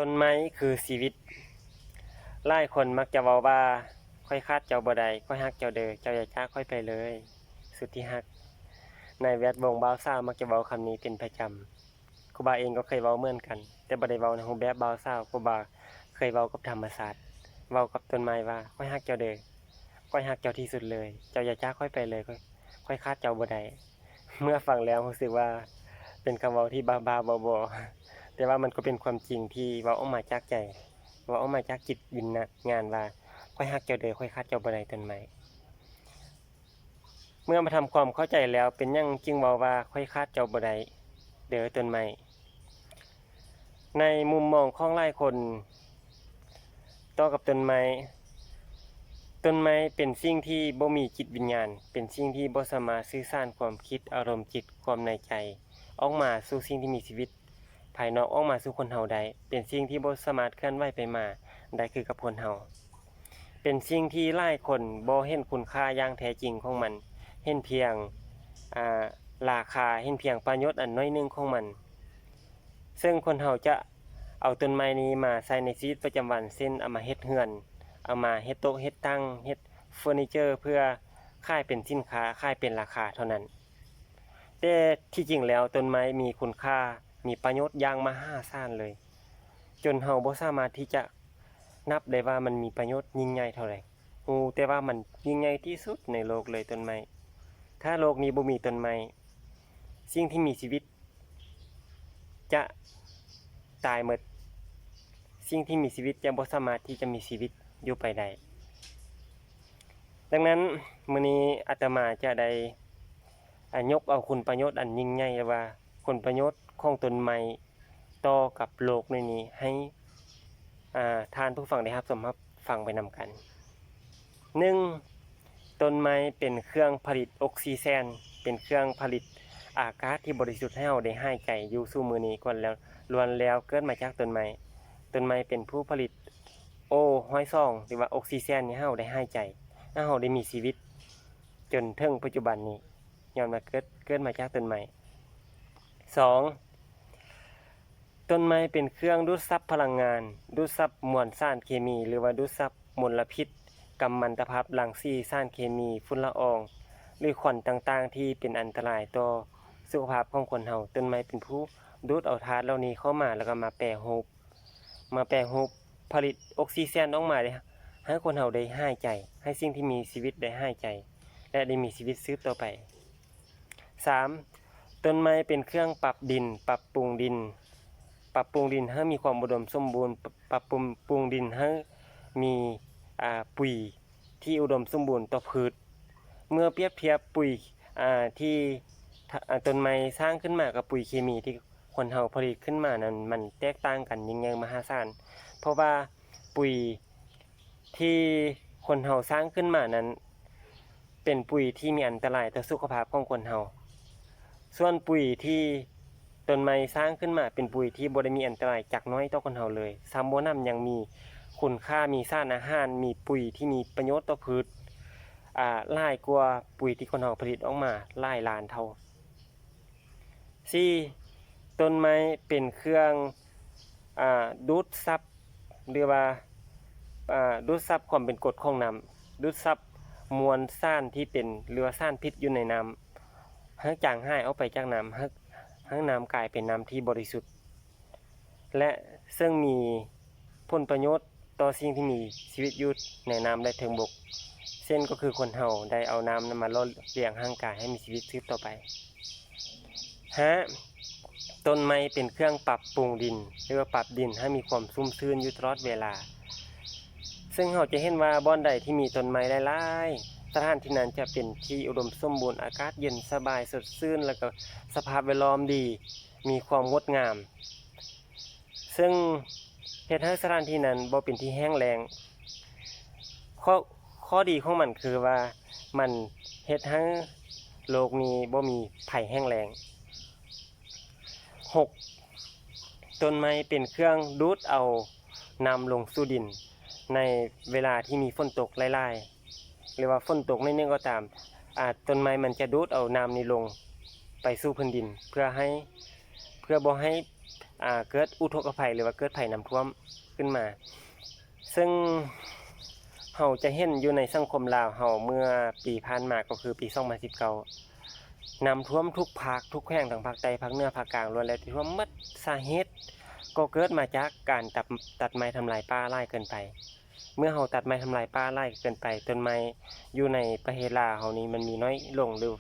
ต้นไม้คือชีวิตหลายคนมักจะเว้าว่าค่อยคาดเจ้าบ่ได้ค่อยฮักเจ้าเด้อเจ้าอย่าจากค่อยไปเลยสุดที่ฮักในแวดวงบ่าวสาวมักจะเว้าคำนี้เป็นประจำครูบาเองก็เคยเว้าเหมือนกันแต่บ่ได้เว้าในรูปแบบบ่าวสาวครูบาเคยเว้ากับธรรมชาติเว้ากับต้นไม้ว่าค่อยฮักเจ้าเด้อค่อยฮักเจ้าที่สุดเลยเจ้าอย่าจากค่อยไปเลยค่อยคาดเจ้าบ่ได้เมื่อฟังแล้วรู้สึกว่าเป็นคำเว้าที่บ้าๆบอๆแต่ว่ามันก็เป็นความจริงที่เว้าออกมาจากใจ เว้าออกมาจากจิตวิญญาณว่าค่อยฮักเจ้าเด้อค่อยคัดเจ้าบ่ได้ต้นไม้เมื่อมาทำความเข้าใจแล้วเป็นหยังจึงเว้าว่าค่อยคัดเจ้าบ่ได้เด้อต้นไม้ในมุมมองของหลายคนต่อกับต้นไม้เป็นสิ่งที่บ่มีจิตวิญญาณเป็นสิ่งที่บ่สามารถสื่อสารความคิดอารมณ์จิตความในใจออกมาสู่สิ่งที่มีชีวิตภายนอกออกมาสู่คนเฮาได้เป็นสิ่งที่บ่สามารถเคลื่อนไหวไปมาได้คือกับคนเฮาเป็นสิ่งที่หลายคนบ่เห็นคุณค่าอย่างแท้จริงของมันเห็นเพียงราคาเห็นเพียงประโยชน์อันน้อยหนึงของมันซึ่งคนเฮาจะเอาต้นไม้นี้มาใช้ในชีวิตประจำวันเช่นเอามาเฮ็ดเรือนเอามาเฮ็ดโต๊ะเฮ็ดตั้งเฮ็ดเฟอร์นิเจอร์เพื่อขายเป็นสินค้าขายเป็นราคาเท่านั้นแต่ที่จริงแล้วต้นไม้มีคุณค่ามีประโยชน์อย่างมหาศาลเลยจนเฮาบ่สามารถที่จะนับได้ว่ามันมีประโยชน์ยิ่งใหญ่เท่าใดฮู้แต่ว่ามันยิ่งใหญ่ที่สุดในโลกเลยต้นไม้ถ้าโลกนี้บ่มีต้นไม้สิ่งที่มีชีวิตจะตายหมดสิ่งที่มีชีวิตจะบ่สามารถที่จะมีชีวิตอยู่ไปได้ดังนั้นมื้อนี้อาตมาจะได้ยกเอาคุณประโยชน์อันยิ่งใหญ่ว่าคุณประโยชน์ของต้นไม้ต่อกับโลกในนี้ให้ท่านผู้ฟังได้รับชมรับฟังไปนำกัน 1. ต้นไม้เป็นเครื่องผลิตออกซิเจนเป็นเครื่องผลิตอากาศที่บริสุทธิ์ให้เราได้หายใจอยู่สู่มื้อนี้ก่อนแล้วล้วนแล้วเกิดมาจากต้นไม้เป็นผู้ผลิตO2หรือว่าออกซิเจนให้เราได้หายใจให้เราได้มีชีวิตจนถึงปัจจุบันนี้ย้อนมาเกิดมาจากต้นไม้ 2. ต้นไม้เป็นเครื่องดูดซับพลังงานดูดซับมวลสารเคมีหรือว่าดูดซับมลพิษกัมมันตภาพรังสีสารเคมีฝุ่นละอองหรือควันต่างๆที่เป็นอันตรายต่อสุขภาพของคนเฮาต้นไม้เป็นผู้ดูดเอาธาตุเหล่านี้เข้ามาแล้วก็มาแปรรูปผลิตออกซิเจนออกมาได้ให้คนเฮาได้หายใจให้สิ่งที่มีชีวิตได้หายใจและได้มีชีวิตสืบต่อไป 3. ต้นไม้เป็นเครื่องปรับดินปรับปรุงดินให้มีความอุดมสมบูรณ์ปรับปรุงดินให้มีปุ๋ยที่อุดมสมบูรณ์ต่อพืชเมื่อเปรียบเทียบปุ๋ยที่ต้นไม้สร้างขึ้นมากับปุ๋ยเคมีที่คนเฮาผลิตขึ้นมานั้นมันแตกต่างกันยิ่งใหญ่มหาศาลเพราะว่าปุ๋ยที่คนเฮาสร้างขึ้นมานั้นเป็นปุ๋ยที่มีอันตรายต่อสุขภาพของคนเฮาส่วนปุ๋ยที่ต้นไม้สร้างขึ้นมาเป็นปุ๋ยที่บ่ได้มีอันตรายจักน้อยต่อคนเฮาเลยซ้ำบ่นำยังมีคุณค่ามีสารอาหารมีปุ๋ยที่มีประโยชน์ต่อพืชหลายกว่าปุ๋ยที่คนเฮาผลิตออกมาหลายล้านเท่า 4. ต้นไม้เป็นเครื่องดูดซับหรือว่าดูดซับความเป็นกรดของน้ำดูดซับมวลสารที่เป็นหรือว่าสารพิษอยู่ในน้ำให้จางหายออกไปจากน้ำให้น้ำกลายเป็นน้ำที่บริสุทธิ์และซึ่งมีผลประโยชน์ต่อสิ่งที่มีชีวิตอยู่ในน้ำและเทิงบกเช่นก็คือคนเฮาได้เอาน้ำมาล่อเลี้ยงร่างกายให้มีชีวิตสืบต่อไป 5. ต้นไม้เป็นเครื่องปรับปรุงดินหรือว่าปรับดินให้มีความชุ่มชื้นอยู่ตลอดเวลาซึ่งเราจะเห็นว่าบ่อนใดที่มีต้นไม้หลายๆสถานที่นั้นจะเป็นที่อุดมสมบูรณ์อากาศเย็นสบายสดชื่นแล้วก็สภาพแวดล้อมดีมีความงดงามซึ่งเฮ็ดให้สถานที่นั้นบ่เป็นที่แห้งแล้งข้อดีของมันคือว่ามันเฮ็ดให้โลกนี้บ่มีภัยแห้งแล้ง 6. ต้นไม้เป็นเครื่องดูดเอาน้ำลงสู่ดินในเวลาที่มีฝนตกหลายๆหรือว่าฝนตกนิดนึงก็ตามต้นไม้มันจะดูดเอาน้ำนี้ลงไปสู่พื้นดินเพื่อบ่ให้ เกิดอุทกภัยหรือว่าเกิดภัยน้ำท่วมขึ้นมาซึ่งเฮาจะเห็นอยู่ในสังคมลาวเฮาเมื่อปีผ่านมาก็คือปี2019น้ำท่วมทุกภาคทุกแห่งทั้งภาคใต้ภาคเหนือภาคกลางล้วนแล้วที่ท่วมหมดสาเหตุก็เกิดมาจากการตัดไม้ทำลายป่าหลายเกินไปเมื่อเฮาตัดไม้ทำลายป่าหลายเกินไปต้นไม้อยู่ในประเทศลาวเฮานี้มันมีน้อยลงหรือ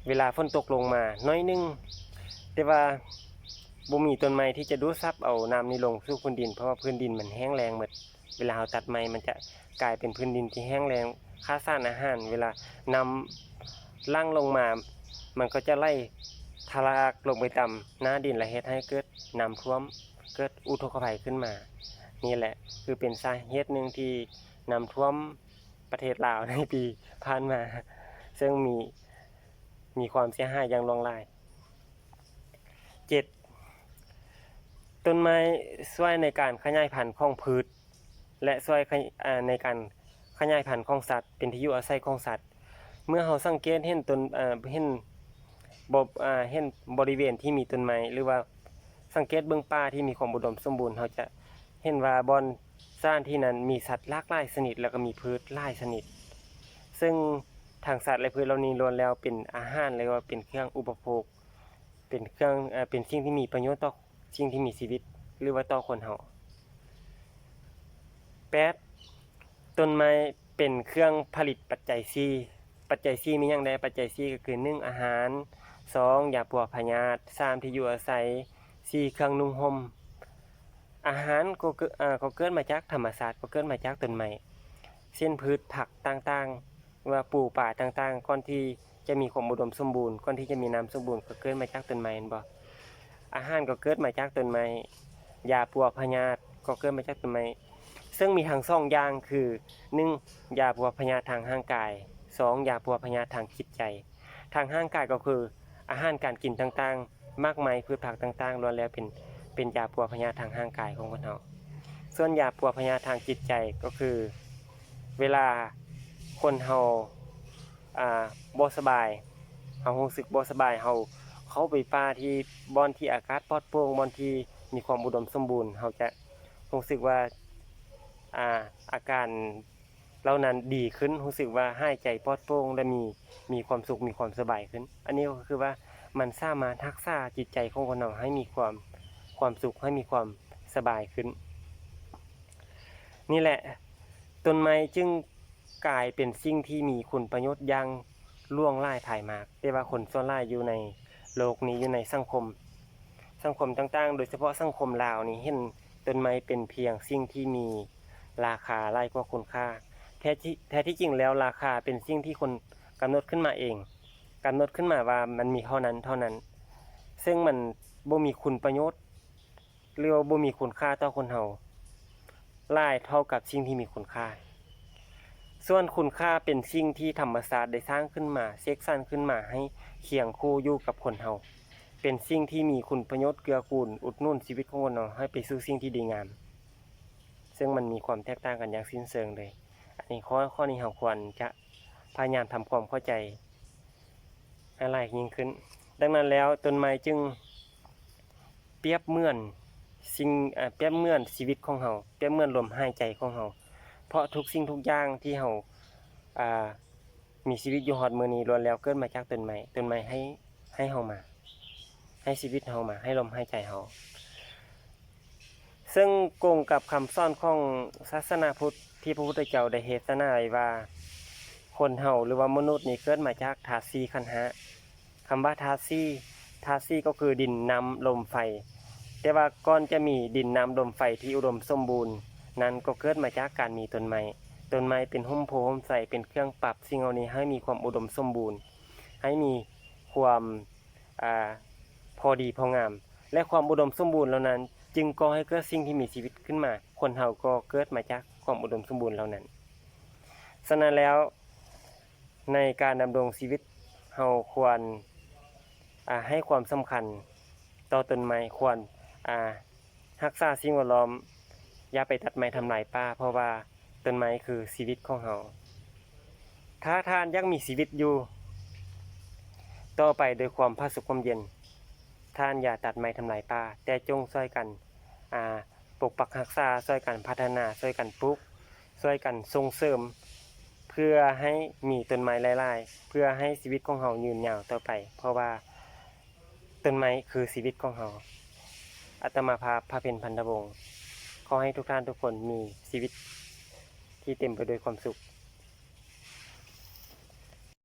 เวลาฝนตกลงมาน้อยนึงแต่ว่าบ่มีต้นไม้ที่จะดูดซับเอาน้ำนี้ลงสู่พื้นดินเพราะว่าพื้นดินมันแห้งแล้งหมดเวลาเฮาตัดไม้มันจะกลายเป็นพื้นดินที่แห้งแล้งขาดสารอาหารเวลาน้ำลั่งลงมามันก็จะไหลทะลักลงไปต่ำหน้าดินและเฮ็ดให้เกิดน้ำท่วมเกิดอุทกภัยขึ้นมานี่แหละคือเป็นสาเหตุหนึ่งที่น้ำท่วมประเทศลาวในปีผ่านมาซึ่งมีความเสียหายอย่างรุนแรง7ต้นไม้ช่วยในการขยายพันธุ์ของพืชและช่วยในการขยายพันธุ์ของสัตว์เป็นที่อยู่อาศัยของสัตว์เมื่อเราสังเกตเห็นต้นเห็นเห็นบริเวณที่มีต้นไม้หรือว่าสังเกตเบิ่งป่าที่มีความอุดมสมบูรณ์เราจะเห็นว่าบอนสถานที่นั้นมีสัตว์หลากหลายชนิดแล้วก็มีพืชหลายชนิดซึ่งทางสัตว์และพืชเหล่านี้ล้วนแล้วเป็นอาหารหรือว่าเป็นเครื่องอุปโภคเป็นเครื่องเป็นสิ่งที่มีประโยชน์ต่อสิ่งที่มีชีวิตหรือว่าต่อคนเฮา8ต้นไม้เป็นเครื่องผลิตปัจจัย4ปัจจัย4มีหยังใดปัจจัย4ก็คือ1อาหาร2ยาปลวกพยาธิ3ที่อยู่อาศัย4เครื่องนุ่งห่มอาหารก็เกิดมาจากธรรมชาติก็เกิดมาจากต้นไม้เช่นพืชผักต่างๆว่าปลูกป่าต่างๆก่อนที่จะมีความอุดมสมบูรณ์ก่อนที่จะมีน้ำสมบูรณ์ก็เกิดมาจากต้นไม้แม่นบ่อาหารก็เกิดมาจากต้นไม้ยาปลวกพยาธิก็เกิดมาจากต้นไม้ซึ่งมีทั้ง2อย่างคือ1ยาปลวกพยาธิทางร่างกาย2ยาปลวกพยาธิทางจิตใจทางร่างกายก็คืออาหารการกินต่างๆมากมายพืชผักต่างๆล้วนแล้วเป็นยาปลวกพยาธิทางร่างกายของคนเฮาส่วนยาปลวกพยาธิทางจิตใจก็คือเวลาคนเฮาบ่สบายเฮารู้สึกบ่สบายเฮาเข้าไปป่าที่บ่อนที่อากาศปลอดโปร่งบ่อนที่มีความอุดมสมบูรณ์เฮาจะรู้สึกว่าอาการเหล่านั้นดีขึ้นรู้สึกว่าหายใจปลอดโปร่งและมีความสุขมีความสบายขึ้นอันนี้ก็คือว่ามันสามารถรักษาจิตใจของคนเราให้มีความสุขให้มีความสบายขึ้นนี่แหละต้นไม้จึงกลายเป็นสิ่งที่มีคุณประโยชน์อย่างล่วงหลายภายมากแต่ว่าคนส่วนหลายอยู่ในโลกนี้อยู่ในสังคมต่างๆโดยเฉพาะสังคมลาวนี่เห็นต้นไม้เป็นเพียงสิ่งที่มีราคาหลายกว่าคุณค่าแท้ที่จริงแล้วราคาเป็นสิ่งที่คนกำหนดขึ้นมาเองกำหนดขึ้นมาว่ามันมีเท่านั้นซึ่งมันบ่มีคุณประโยชน์หรือว่าบ่มีคุณค่าต่อคนเฮาหลายเท่ากับสิ่งที่มีคุณค่าส่วนคุณค่าเป็นสิ่งที่ธรรมชาติได้สร้างขึ้นมาเสกสรรขึ้นมาให้เคียงคู่อยู่กับคนเฮาเป็นสิ่งที่มีคุณประโยชน์เกื้อกูลอุดหนุนชีวิตของคนเราให้ไปสู่สิ่งที่ดีงามซึ่งมันมีความแตกต่างกันอย่างสิ้นเชิงเลยอันนี้ข้อนี้เราควรจะพยายามทำความเข้าใจให้ละเอียดยิ่งขึ้นดังนั้นแล้วต้นไม้จึงเปรียบเหมือนชีวิตของเราเปรียบเหมือนลมหายใจของเราเพราะทุกสิ่งทุกอย่างที่เรามีชีวิตอยู่ฮอดมื้อนี้ล้วนแล้วเกิดมาจากต้นไม้ให้เรามาให้ชีวิตเรามาให้ลมหายใจเราซึ่งกงกับคำสอนของศาสนาพุทธที่พระพุทธเจ้าได้เทศนาไว้ว่าคนเฮาหรือว่ามนุษย์นี่เกิดมาจากธาตุ4ขันธ์5คำว่าธาตุ4ก็คือดินน้ำลมไฟแต่ว่าก่อนจะมีดินน้ำลมไฟที่อุดมสมบูรณ์นั้นก็เกิดมาจากการมีต้นไม้เป็นร่มโพร่มไทรเป็นเครื่องปรับสิ่งเหล่านี้ให้มีความอุดมสมบูรณ์ให้มีความพอดีพองามและความอุดมสมบูรณ์เหล่านั้นจึงก่อให้เกิดสิ่งที่มีชีวิตขึ้นมาคนเฮาก็เกิดมาจากความอุดมสมบูรณ์เหล่านั้นฉะนั้นแล้วในการดำรงชีวิตเฮาควรให้ความสำคัญต่อต้นไม้ควรรักษาสิ่งแวดล้อมอย่าไปตัดไม้ทำลายป่าเพราะว่าต้นไม้คือชีวิตของเฮาถ้าท่านยังมีชีวิตอยู่ต่อไปโดยความผาสุกความเย็น ท่านอย่าตัดไม้ทำลายป่าแต่จงช่วยกันปกปักรักษาช่วยกันพัฒนาช่วยกันปลูกช่วยกันส่งเสริมเพื่อให้มีต้นไม้หลายๆเพื่อให้ชีวิตของเรายืนยาวต่อไปเพราะว่าต้นไม้คือชีวิตของเราอาตมาภาพพระเพ็ญพันธวงศ์ขอให้ทุกท่านทุกคนมีชีวิตที่เต็มไปด้วยความสุข